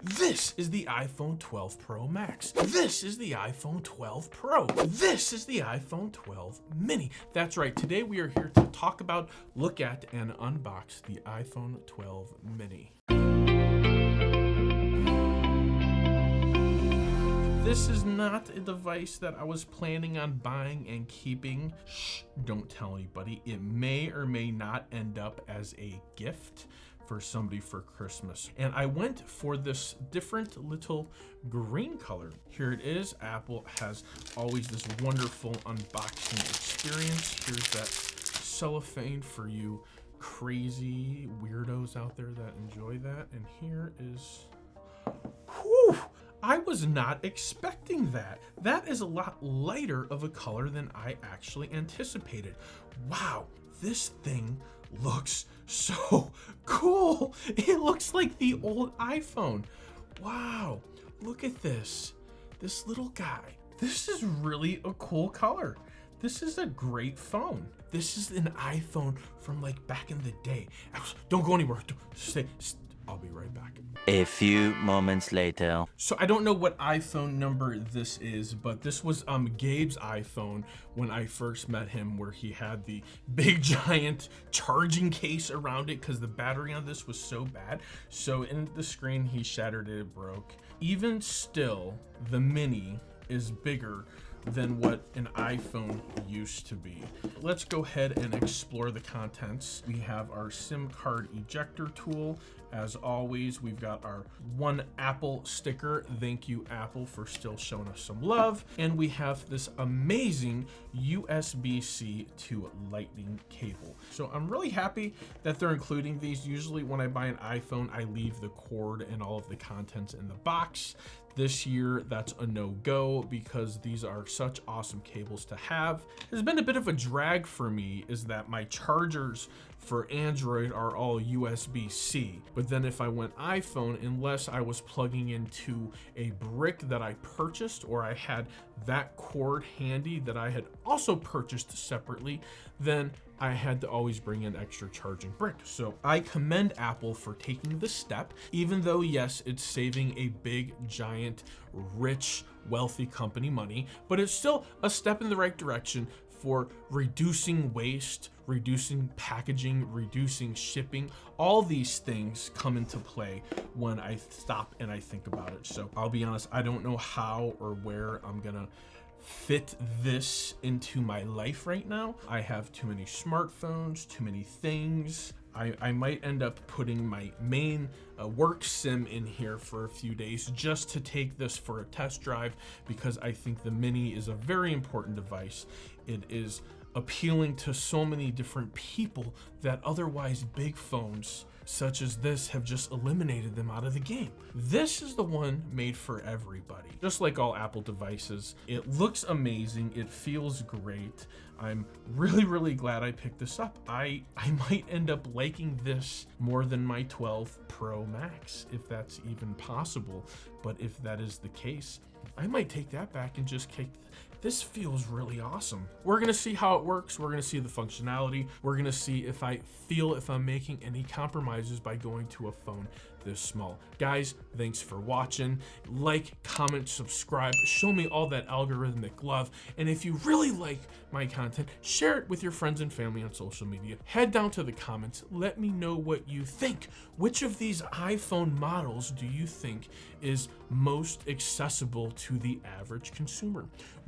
This is the iPhone 12 Pro Max. This is the iPhone 12 Pro. This is the iPhone 12 Mini. That's right, today we are here to talk about, look at, and unbox the iPhone 12 Mini. This is not a device that I was planning on buying and keeping. Shh, don't tell anybody. It may or may not end up as a gift for somebody for Christmas. And I went for this different little green color. Here it is. Apple has always this wonderful unboxing experience. Here's that cellophane for you crazy weirdos out there that enjoy that. And here is, whew, I was not expecting that. That is a lot lighter of a color than I actually anticipated. Wow, this thing looks so cool. It looks like the old iPhone. Wow, look at this. This little guy. This is really a cool color. This is a great phone. This is an iPhone from like back in the day. Don't go anywhere. Stay. I'll be right back. A few moments later. So I don't know what iPhone number this is, but this was Gabe's iPhone when I first met him, where he had the big giant charging case around it because the battery on this was so bad. So in the screen, he shattered it, it broke. Even still, the Mini is bigger than what an iPhone used to be. Let's go ahead and explore the contents. We have our SIM card ejector tool. As always, we've got our one Apple sticker. Thank you, Apple, for still showing us some love. And we have this amazing USB-C to Lightning cable. So I'm really happy that they're including these. Usually when I buy an iPhone, I leave the cord and all of the contents in the box. This year, that's a no-go because these are such awesome cables to have. There's been a bit of a drag for me is that my chargers for Android are all USB-C. But then if I went iPhone, unless I was plugging into a brick that I purchased or I had that cord handy that I had also purchased separately, then I had to always bring in extra charging brick. So I commend Apple for taking this step, even though yes, it's saving a big, giant, rich, wealthy company money, but it's still a step in the right direction for reducing waste, reducing packaging, reducing shipping. All these things come into play when I stop and I think about it. So I'll be honest, I don't know how or where I'm gonna fit this into my life right now. I have too many smartphones, too many things. I might end up putting my main work sim in here for a few days just to take this for a test drive because I think the Mini is a very important device. It is appealing to so many different people that otherwise big phones such as this have just eliminated them out of the game. This is the one made for everybody. Just like all Apple devices, it looks amazing. It feels great. I'm really, really glad I picked this up. I might end up liking this more than my 12 Pro Max, if that's even possible. But if that is the case, I might take that back and just kick. This feels really awesome. We're gonna see how it works. We're gonna see the functionality. We're gonna see if I'm making any compromises by going to a phone this small. Guys, thanks for watching. Like, comment, subscribe, show me all that algorithmic love. And if you really like my content, share it with your friends and family on social media. Head down to the comments, let me know what you think. Which of these iPhone models do you think is most accessible to the average consumer?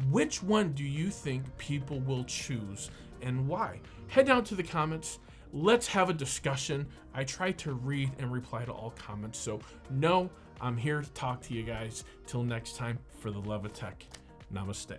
Which one do you think people will choose and why? Head down to the comments. Let's have a discussion. I try to read and reply to all comments. So no, I'm here to talk to you guys. Till next time, for the love of tech, namaste.